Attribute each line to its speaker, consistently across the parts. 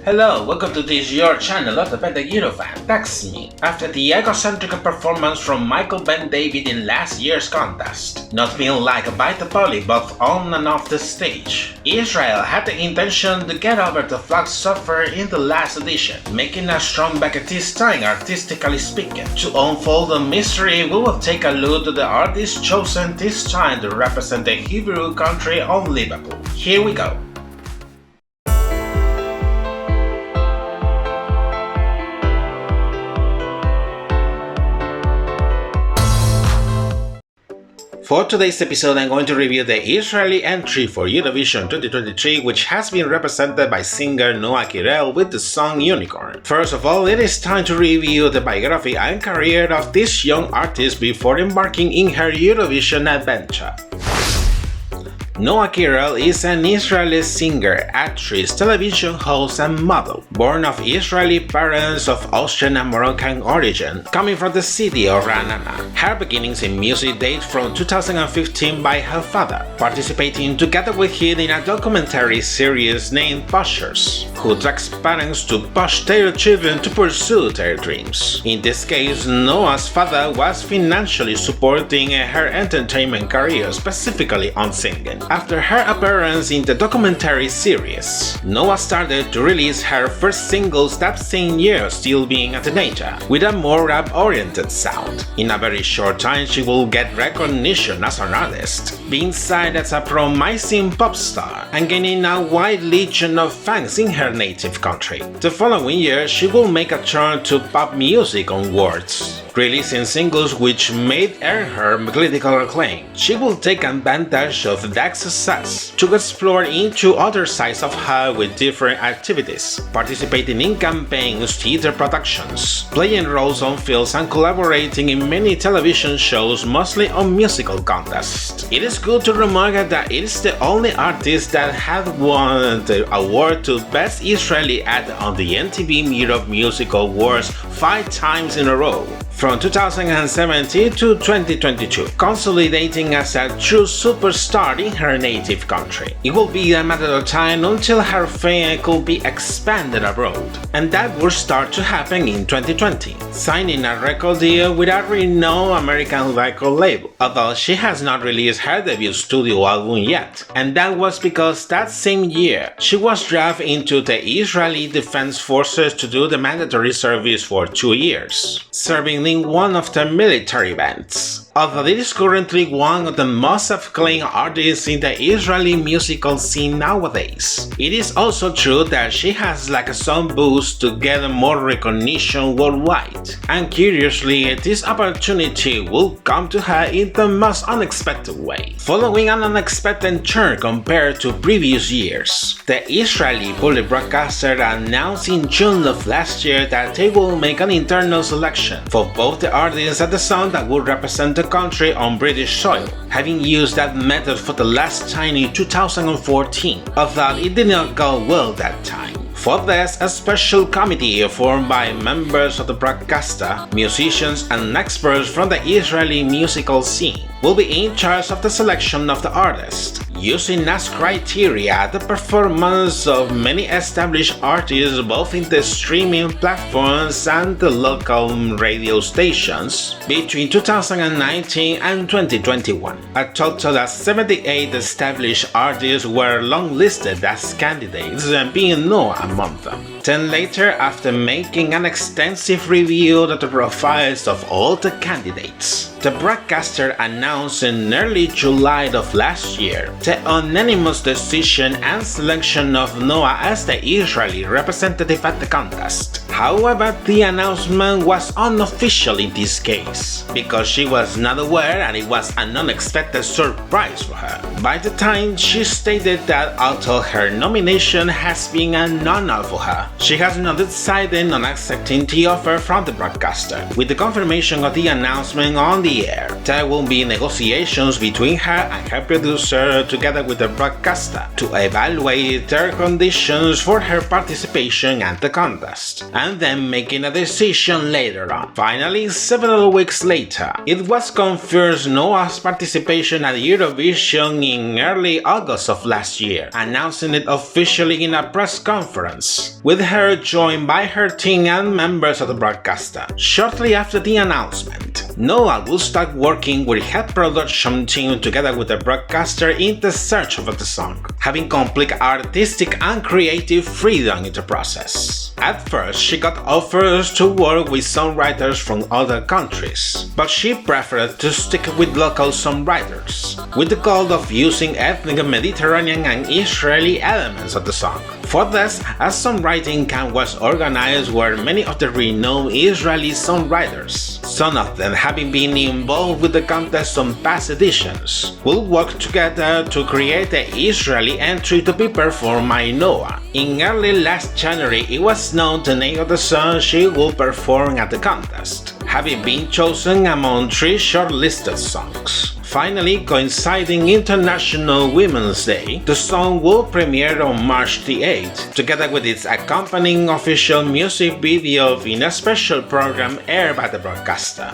Speaker 1: Hello, welcome to this your channel of the Eurofan. That's me. After the egocentric performance from Michael Ben David in last year's contest, not being liked by the public both on and off the stage, Israel had the intention to get over the flag suffered in the last edition, making a strong back this time artistically speaking. To unfold the mystery, we will take a look at the artist chosen this time to represent the Hebrew country of Liverpool. Here we go. For today's episode, I'm going to review the Israeli entry for Eurovision 2023, which has been represented by singer Noa Kirel with the song Unicorn. First of all, it is time to review the biography and career of this young artist before embarking in her Eurovision adventure. Noa Kirel is an Israeli singer, actress, television host, and model. Born of Israeli parents of Austrian and Moroccan origin, coming from the city of Ra'anana. Her beginnings in music date from 2015 by her father, participating together with him in a documentary series named Pushers, who drags parents to push their children to pursue their dreams. In this case, Noa's father was financially supporting her entertainment career, specifically on singing. After her appearance in the documentary series, Noa started to release her first singles that same year, still being a teenager, with a more rap-oriented sound. In a very short time, she will get recognition as an artist, being signed as a promising pop star and gaining a wide legion of fans in her native country. The following year, she will make a turn to pop music onwards, releasing singles which made her critical acclaim. She will take advantage of that success to explore into other sides of her with different activities, participating in campaigns, theater productions, playing roles on films, and collaborating in many television shows, mostly on musical contests. It is good to remark that it is the only artist that had won the award to Best Israeli Act on the MTV Europe Music Awards 5 times in a row, from 2017 to 2022, consolidating as a true superstar in her native country. It will be a matter of time until her fame could be expanded abroad, and that will start to happen in 2020, signing a record deal with a renowned American record label, although she has not released her debut studio album yet, and that was because that same year she was drafted into the Israeli Defense Forces to do the mandatory service for 2 years, serving in one of the military bands. Although it is currently one of the most acclaimed artists in the Israeli musical scene nowadays, it is also true that she has some boost to get more recognition worldwide, and curiously, this opportunity will come to her in the most unexpected way. Following an unexpected turn compared to previous years, the Israeli public broadcaster announced in June of last year that they will make an internal selection for both the artists and the song that will represent the country on British soil, having used that method for the last time in 2014, although it did not go well that time. For this, a special committee formed by members of the broadcaster, musicians, and experts from the Israeli musical scene will be in charge of the selection of the artist, using as criteria the performance of many established artists both in the streaming platforms and the local radio stations between 2019 and 2021. A total of 78 established artists were long-listed as candidates, being Noa among them. Then later, after making an extensive review of the profiles of all the candidates, the broadcaster announced in early July of last year the unanimous decision and selection of Noa as the Israeli representative at the contest. However, the announcement was unofficial in this case, because she was not aware and it was an unexpected surprise for her. By the time, she stated that although her nomination has been an honor for her, she has not decided on accepting the offer from the broadcaster. With the confirmation of the announcement on the air, there will be negotiations between her and her producer to together with the broadcaster to evaluate their conditions for her participation at the contest, and then making a decision later on. Finally, several weeks later, it was confirmed Noa's participation at Eurovision in early August of last year, announcing it officially in a press conference, with her joined by her team and members of the broadcaster. Shortly after the announcement, Noa will start working with her production team together with the broadcaster in the search of the song, having complete artistic and creative freedom in the process. At first, she got offers to work with songwriters from other countries, but she preferred to stick with local songwriters, with the goal of using ethnic Mediterranean and Israeli elements of the song. For this, a songwriting camp was organized where many of the renowned Israeli songwriters, some of them having been involved with the contest on past editions, will work together to create the Israeli entry to be performed by Noa. In early last January, it was known the name of the song she will perform at the contest, having been chosen among 3 shortlisted songs. Finally, coinciding International Women's Day, the song will premiere on March the 8th, together with its accompanying official music video in a special program aired by the broadcaster.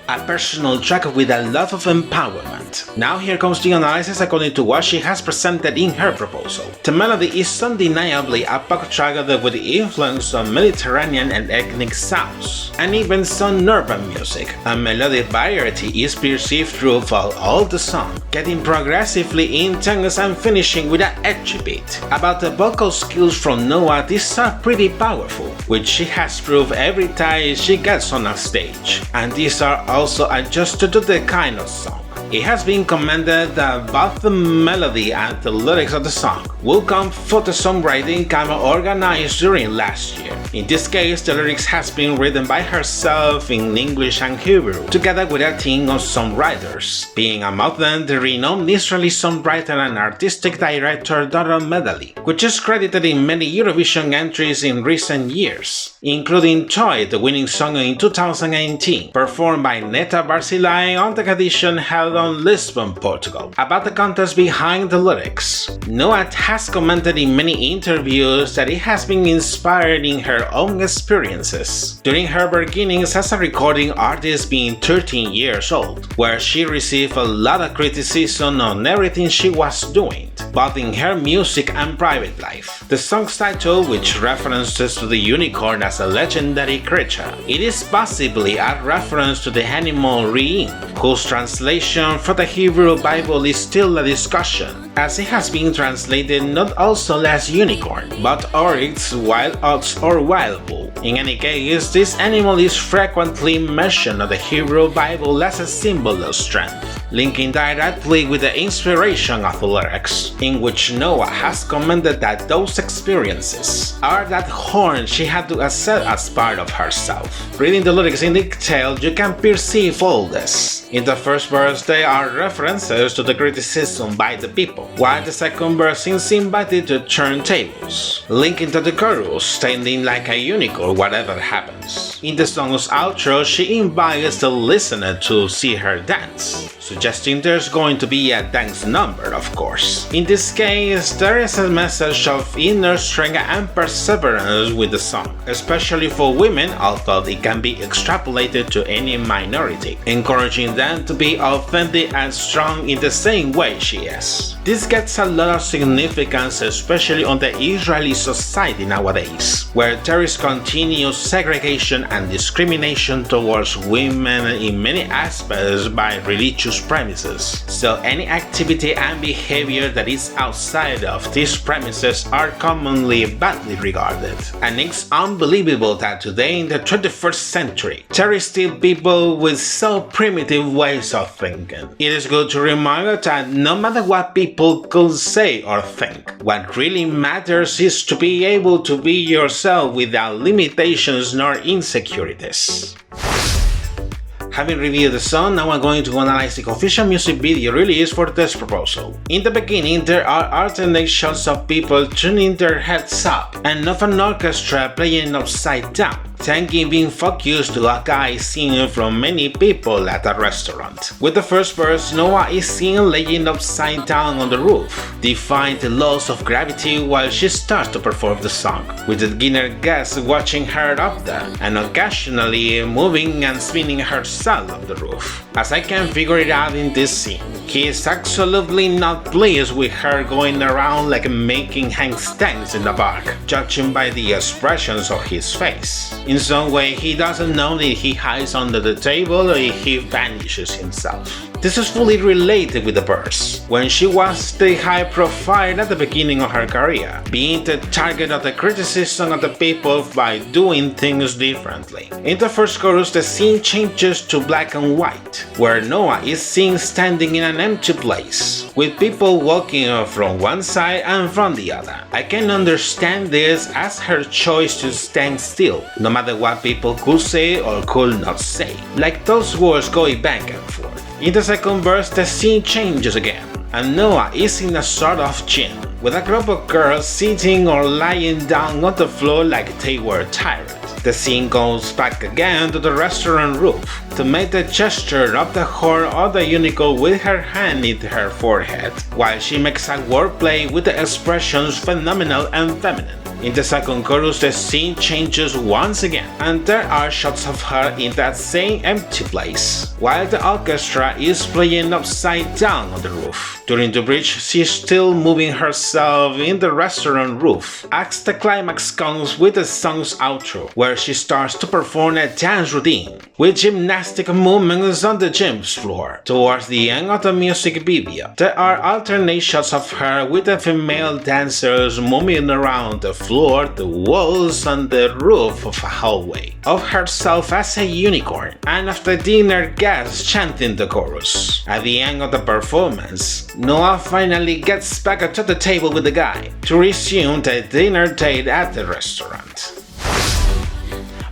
Speaker 1: A personal track with a lot of empowerment. Now here comes the analysis according to what she has presented in her proposal. The melody is undeniably a pop track with influence on Mediterranean and ethnic sounds, and even some urban music. A melodic variety is perceived throughout all the song, getting progressively intense and finishing with an edgy beat. About the vocal skills from Noa, these are pretty powerful, which she has proved every time she gets on a stage, and these are also adjusted to the kind of song. It has been commented that both the melody and the lyrics of the song will come from the songwriting camp organized during last year. In this case, the lyrics has been written by herself in English and Hebrew, together with a team of songwriters, being among them the renowned Israeli songwriter and artistic director Doron Medali, which is credited in many Eurovision entries in recent years, including Toy, the winning song in 2018, performed by Neta Barzilai on the edition held on Lisbon, Portugal. About the contest behind the lyrics, Noa has commented in many interviews that it has been inspired in her own experiences during her beginnings as a recording artist being 13 years old, where she received a lot of criticism on everything she was doing, both in her music and private life. The song's title, which references to the unicorn as a legendary creature, it is possibly a reference to the animal Re'im, whose translation for the Hebrew Bible is still a discussion, as it has been translated not also as unicorn, but oryx, wild ox or wild bull. In any case, this animal is frequently mentioned in the Hebrew Bible as a symbol of strength, linking directly with the inspiration of the lyrics, in which Noa has commented that those experiences are that horn she had to accept as part of herself. Reading the lyrics in detail, you can perceive all this. In the first verse, there are references to the criticism by the people, while the second verse is invited to turn tables, linking to the chorus, standing like a unicorn whatever happens. In the song's outro, she invites the listener to see her dance, suggesting there's going to be a dance number, of course. In this case, there is a message of inner strength and perseverance with the song, especially for women, although it can be extrapolated to any minority, encouraging them to be authentic and strong in the same way she is. This gets a lot of significance, especially on the Israeli society nowadays, where there is continuous segregation and discrimination towards women in many aspects by religious premises. So any activity and behavior that is outside of these premises are commonly badly regarded. And it's unbelievable that today in the 21st century, there is still people with so primitive ways of thinking. It is good to remember that no matter what people could say or think, what really matters is to be able to be yourself without limitations nor insecurities. Having reviewed the song, now I'm going to analyze the official music video release for this proposal. In the beginning, there are alternate shots of people turning their heads up and of an orchestra playing upside down, attention being focused to a guy singing from many people at a restaurant. With the first verse, Noa is seen laying upside down on the roof, defying the laws of gravity while she starts to perform the song, with the beginner guest watching her up there, and occasionally moving and spinning herself on the roof. As I can figure it out in this scene, he is absolutely not pleased with her going around like making handstands in the park, judging by the expressions of his face. In some way, he doesn't know if he hides under the table or if he vanishes himself. This is fully related with the verse, when she was the high profile at the beginning of her career, being the target of the criticism of the people by doing things differently. In the first chorus, the scene changes to black and white, where Noa is seen standing in an empty place, with people walking from one side and from the other. I can understand this as her choice to stand still, no matter what people could say or could not say, like those words going back and forth. In the second verse, the scene changes again, and Noa is in a sort of gym, with a group of girls sitting or lying down on the floor like they were tired. The scene goes back again to the restaurant roof to make the gesture of the horn of the unicorn with her hand in her forehead, while she makes a wordplay with the expressions phenomenal and feminine. In the second chorus, the scene changes once again, and there are shots of her in that same empty place, while the orchestra is playing upside down on the roof. During the bridge, she's still moving herself in the restaurant roof, as the climax comes with the song's outro, where she starts to perform a dance routine, with gymnastic movements on the gym's floor. Towards the end of the music video, there are alternate shots of her with the female dancers moving around the floor, the walls, and the roof of a hallway, of herself as a unicorn, and of the dinner guests chanting the chorus. At the end of the performance, Noa finally gets back to the table with the guy to resume the dinner date at the restaurant.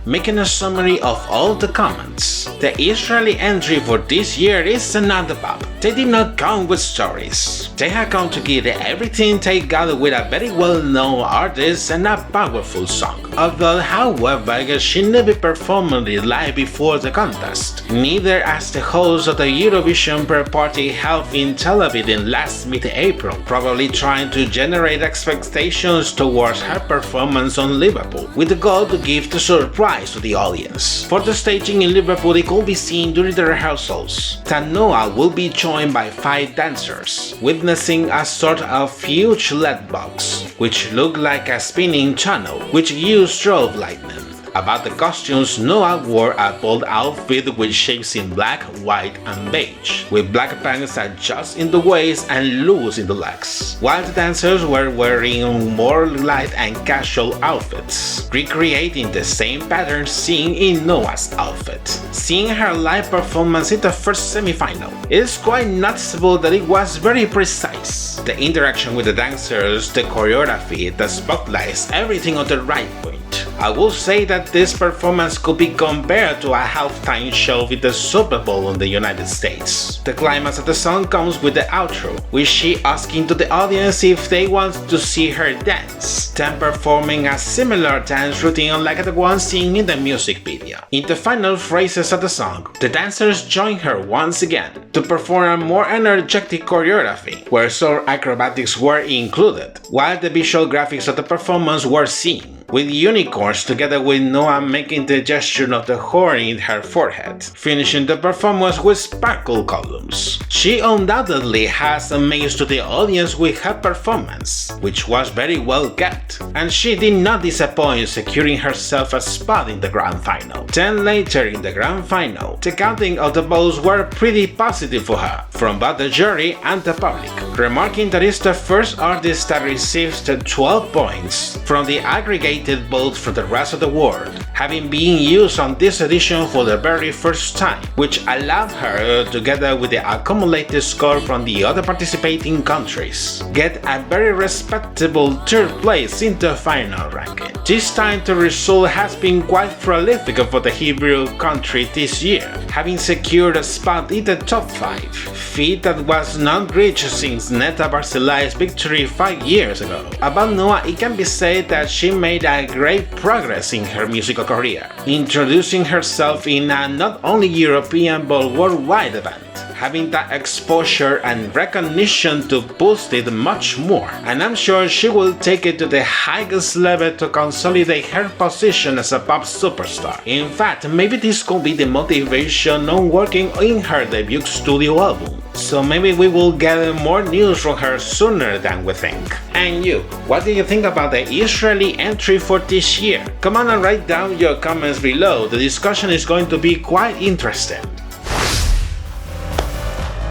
Speaker 1: Making a summary of all the comments, the Israeli entry for this year is another pop. They did not come with stories. They have come to give everything they got with a very well-known artist and a powerful song. Although, however, she never performed it live before the contest, neither as the host of the Eurovision party held in Tel Aviv in last mid-April, probably trying to generate expectations towards her performance on Liverpool, with the goal to give the surprise to the audience. For the staging in Liverpool, it could be seen during the rehearsals that Noa will be joined by 5 dancers, witnessing a sort of huge LED box, which looked like a spinning tunnel, which used strobe lightning. About the costumes, Noa wore a bold outfit with shapes in black, white, and beige, with black pants adjusted in the waist and loose in the legs, while the dancers were wearing more light and casual outfits, recreating the same pattern seen in Noa's outfit. Seeing her live performance in the first semi-final, it is quite noticeable that it was very precise. The interaction with the dancers, the choreography, the spotlights, everything on the right point. I will say that this performance could be compared to a halftime show with the Super Bowl in the United States. The climax of the song comes with the outro, with she asking to the audience if they want to see her dance, then performing a similar dance routine like the one seen in the music video. In the final phrases of the song, the dancers join her once again to perform a more energetic choreography, where some acrobatics were included, while the visual graphics of the performance were seen, with unicorns together with Noa making the gesture of the horn in her forehead, finishing the performance with sparkle columns. She undoubtedly has amazed to the audience with her performance, which was very well kept, and she did not disappoint, securing herself a spot in the grand final. Then later in the grand final, the counting of the votes were pretty positive for her, from both the jury and the public, remarking that it's the first artist that receives the 12 points from the aggregate votes from the rest of the world, having been used on this edition for the very first time, which allowed her, together with the accumulated score from the other participating countries, get a very respectable 3rd place in the final ranking. This time the result has been quite prolific for the Hebrew country this year, having secured a spot in the top 5, feat that was not reached since Neta Barcelai's victory 5 years ago. About Noa, it can be said that she made a great progress in her musical career, introducing herself in a not only European but worldwide event, having that exposure and recognition to boost it much more, and I'm sure she will take it to the highest level to consolidate her position as a pop superstar. In fact, maybe this could be the motivation on working in her debut studio album, so maybe we will get more news from her sooner than we think. And you, what do you think about the Israeli entry for this year? Come on and write down your comments below, the discussion is going to be quite interesting.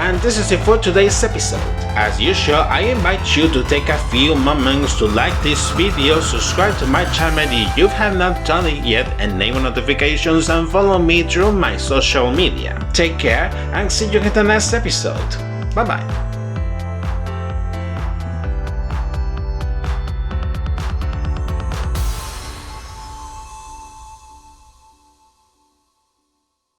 Speaker 1: And this is it for today's episode. As usual, I invite you to take a few moments to like this video, subscribe to my channel if you have not done it yet, enable notifications and follow me through my social media. Take care and see you in the next episode. Bye bye.